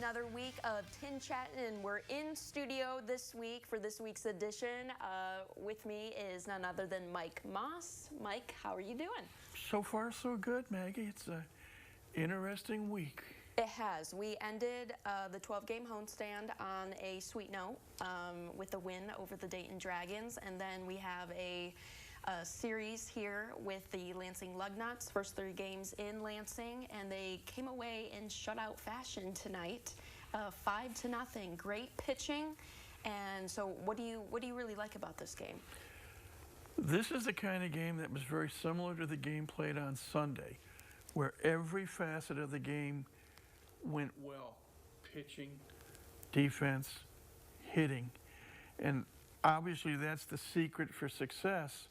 another week of TinChattin, and we're in studio this week for this week's edition. With me is none other than Mike Moss. Mike, how are you doing? So far, so good, Maggie. It's an interesting week. It has. We ended the 12-game homestand on a sweet note with a win over the Dayton Dragons, and then we have a series here with the Lansing Lugnuts, first 3 games in Lansing, and they came away in shutout fashion tonight, 5-0. Great pitching, and so what do you really like about this game? This is the kind of game that was very similar to the game played on Sunday, where every facet of the game went well. Pitching, defense, hitting, and obviously that's the secret for success.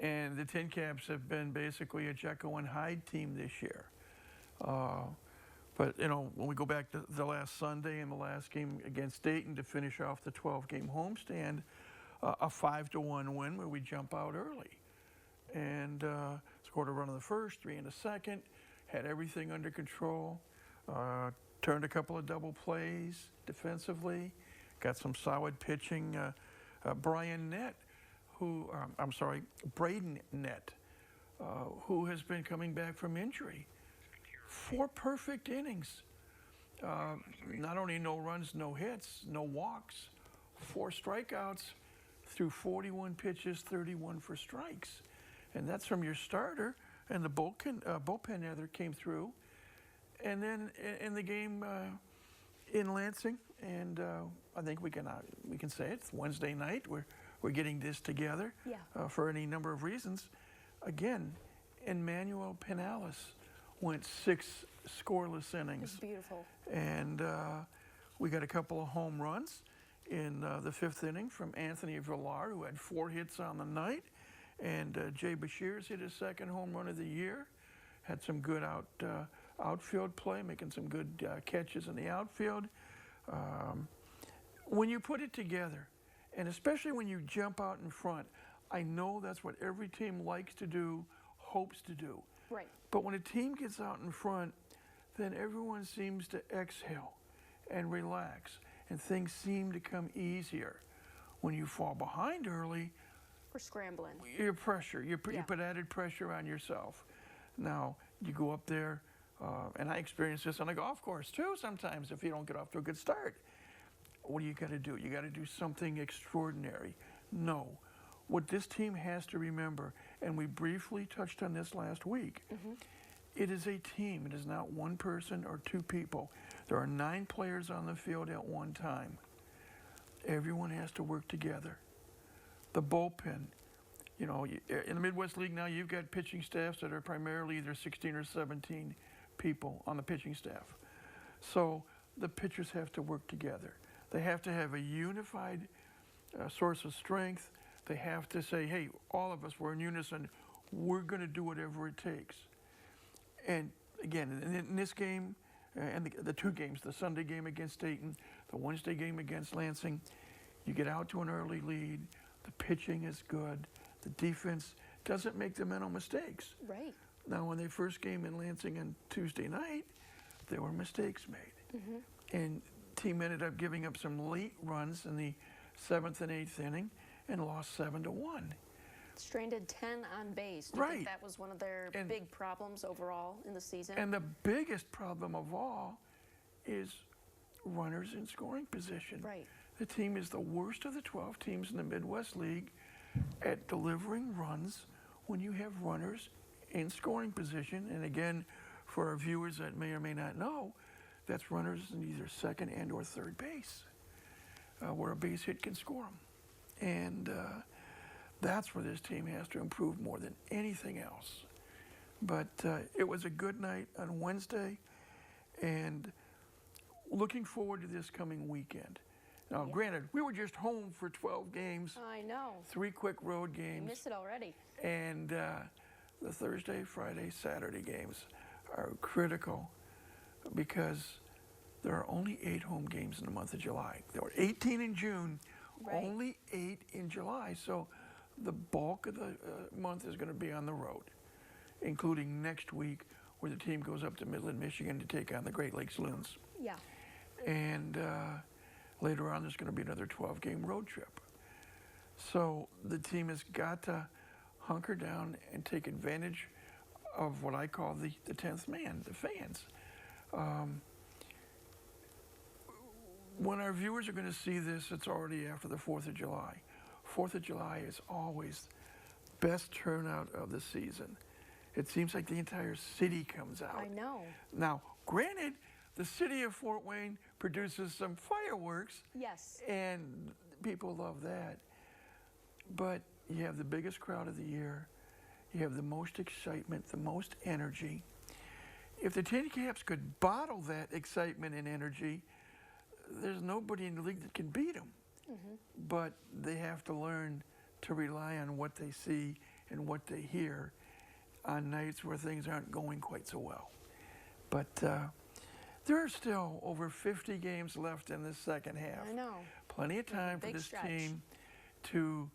And the Tin Caps have been basically a Jekyll and Hyde team this year. But, you know, when we go back to the last Sunday and the last game against Dayton to finish off the 12-game homestand, a 5-1 win where we jump out early. And scored a run in the first, 3 in the second, had everything under control, turned a couple of double plays defensively, got some solid pitching. Braden Nett, who has been coming back from injury. 4 perfect innings. Not only no runs, no hits, no walks, 4 strikeouts through 41 pitches, 31 for strikes. And that's from your starter, and the bullpen rather came through. And then in the game in Lansing, and I think we can say it's Wednesday night, we're getting this together for any number of reasons. Again, Emmanuel Pinales went 6 scoreless innings. It's beautiful. And we got a couple of home runs in the 5th inning from Anthony Villar, who had 4 hits on the night. And Jay Bashir's hit his 2nd home run of the year. Had some good outfield play, making some good catches in the outfield. When you put it together, and especially when you jump out in front, I know that's what every team likes to do, hopes to do. Right. But when a team gets out in front, then everyone seems to exhale and relax, and things seem to come easier. When you fall behind early, we're scrambling. You're pressure. You put added pressure on yourself. Now, you go up there, and I experience this on a golf course too sometimes if you don't get off to a good start. What do you got to do? You got to do something extraordinary. No. What this team has to remember, and we briefly touched on this last week, it is a team. It is not one person or 2 people. There are 9 players on the field at one time. Everyone has to work together. The bullpen, you know, in the Midwest League now, you've got pitching staffs that are primarily either 16 or 17 people on the pitching staff. So the pitchers have to work together. They have to have a unified source of strength. They have to say, hey, all of us, we're in unison. We're going to do whatever it takes. And again, in this game, and the 2 games, the Sunday game against Dayton, the Wednesday game against Lansing, you get out to an early lead. The pitching is good. The defense doesn't make the mental mistakes. Right. Now, when they first game in Lansing on Tuesday night, there were mistakes made. And team ended up giving up some late runs in the 7th and 8th inning and lost 7-1. Stranded 10 on base. Do you think that was one of their big problems overall in the season? And the biggest problem of all is runners in scoring position. Right. The team is the worst of the 12 teams in the Midwest League at delivering runs when you have runners in scoring position. And again, for our viewers that may or may not know, that's runners in either 2nd and or 3rd base, where a base hit can score them. And that's where this team has to improve more than anything else. But it was a good night on Wednesday, and looking forward to this coming weekend. Now, granted, we were just home for 12 games. I know. 3 quick road games. You missed it already. And the Thursday, Friday, Saturday games are critical because there are only 8 home games in the month of July. There were 18 in June, only 8 in July. So the bulk of the month is going to be on the road, including next week where the team goes up to Midland, Michigan to take on the Great Lakes Loons. Yeah. And later on, there's going to be another 12-game road trip. So the team has got to hunker down and take advantage of what I call the 10th man, the fans. When our viewers are going to see this, it's already after the 4th of July. 4th of July is always best turnout of the season. It seems like the entire city comes out. I know. Now, granted, the city of Fort Wayne produces some fireworks. Yes. And people love that. But you have the biggest crowd of the year. You have the most excitement, the most energy. If the Tin Caps could bottle that excitement and energy, there's nobody in the league that can beat them. Mm-hmm. But they have to learn to rely on what they see and what they hear on nights where things aren't going quite so well. But there are still over 50 games left in this second half. I know. Plenty of time for this team to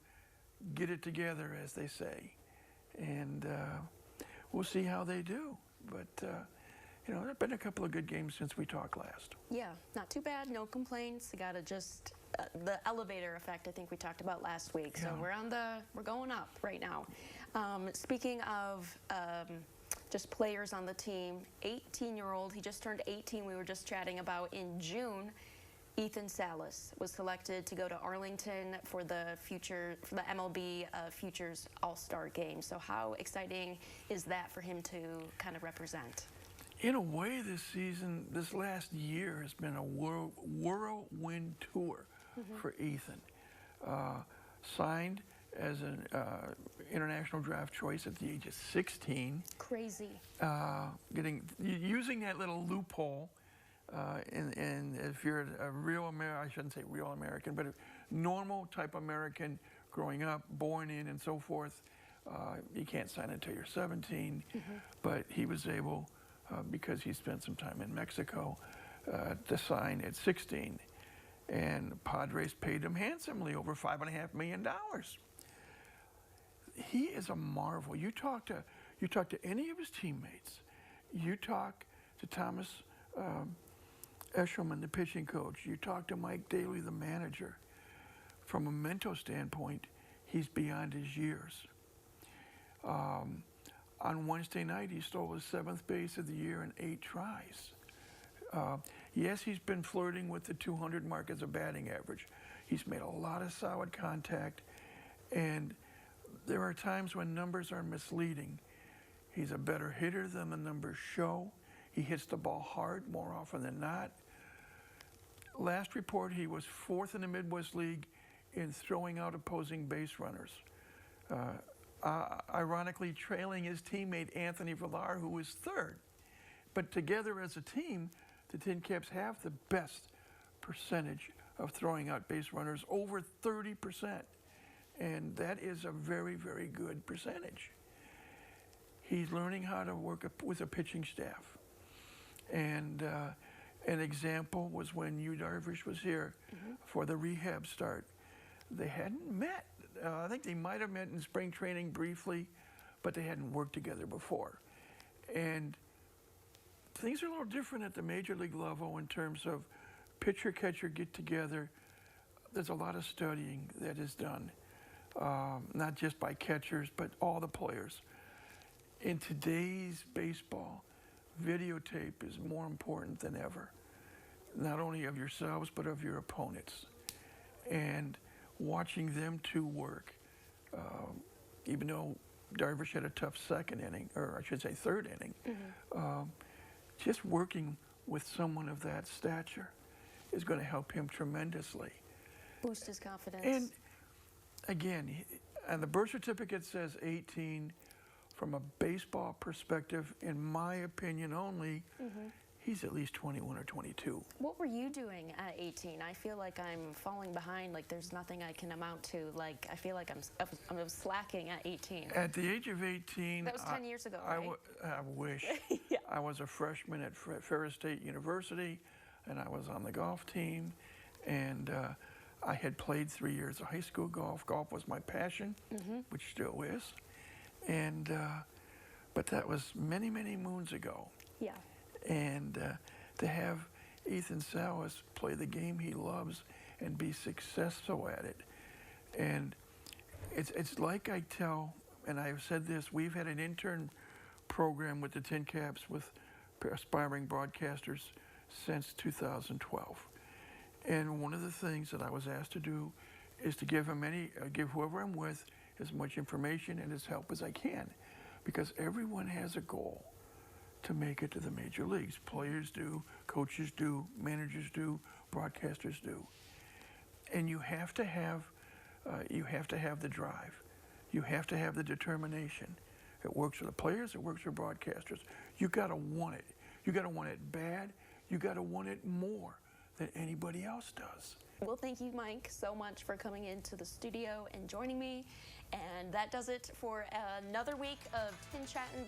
get it together, as they say. And we'll see how they do. But, you know, there have been a couple of good games since we talked last. Yeah, not too bad. No complaints. You got to just, the elevator effect I think we talked about last week. Yeah. So we're going up right now. Speaking of just players on the team, 18-year-old, he just turned 18, we were just chatting about in June. Ethan Salas was selected to go to Arlington for the MLB Futures All-Star Game. So how exciting is that for him to kind of represent? In a way, this season, this last year has been a whirlwind tour for Ethan. Signed as an international draft choice at the age of 16. Crazy. Using that little loophole. And if you're a real American, I shouldn't say real American, but a normal type American growing up, born in and so forth, you can't sign until you're 17. Mm-hmm. But he was able, because he spent some time in Mexico, to sign at 16. And Padres paid him handsomely, over $5.5 million. He is a marvel. You talk to any of his teammates. You talk to Thomas Eshelman, the pitching coach. You talk to Mike Daly, the manager. From a mental standpoint, he's beyond his years. On Wednesday night, he stole his 7th base of the year in 8 tries. Yes, he's been flirting with the 200 mark as a batting average. He's made a lot of solid contact, and there are times when numbers are misleading. He's a better hitter than the numbers show. He hits the ball hard more often than not. Last report, he was 4th in the Midwest League in throwing out opposing base runners. Ironically, trailing his teammate Anthony Villar, who was 3rd. But together as a team, the Tin Caps have the best percentage of throwing out base runners, over 30%. And that is a very, very good percentage. He's learning how to work with a pitching staff. And an example was when Yu Darvish was here for the rehab start. They hadn't met. I think they might have met in spring training briefly, but they hadn't worked together before. And things are a little different at the major league level in terms of pitcher-catcher get-together. There's a lot of studying that is done, not just by catchers, but all the players. In today's baseball, videotape is more important than ever, not only of yourselves, but of your opponents. And watching them two work, even though Darvish had a tough 2nd inning, or I should say 3rd inning, just working with someone of that stature is going to help him tremendously. Boost his confidence. And again, and the birth certificate says 18. From a baseball perspective, in my opinion only, he's at least 21 or 22. What were you doing at 18? I feel like I'm falling behind, like there's nothing I can amount to. Like I feel like I'm slacking at 18. At the age of 18... That was 10 years ago, right? I wish. Yeah. I was a freshman at Ferris State University, and I was on the golf team, and I had played 3 years of high school golf. Golf was my passion, which still is. And but that was many, many moons ago. Yeah. And to have Ethan Salas play the game he loves and be successful at it. And it's like I tell, and I've said this, we've had an intern program with the Tin Caps with aspiring broadcasters since 2012. And one of the things that I was asked to do is to give whoever I'm with as much information and as help as I can, because everyone has a goal to make it to the major leagues. Players do, coaches do, managers do, broadcasters do. And you have to have the drive. You have to have the determination. It works for the players, it works for broadcasters. You gotta want it. You gotta want it bad. You gotta want it more than anybody else does. Well, thank you, Mike, so much for coming into the studio and joining me. And that does it for another week of TinChattin.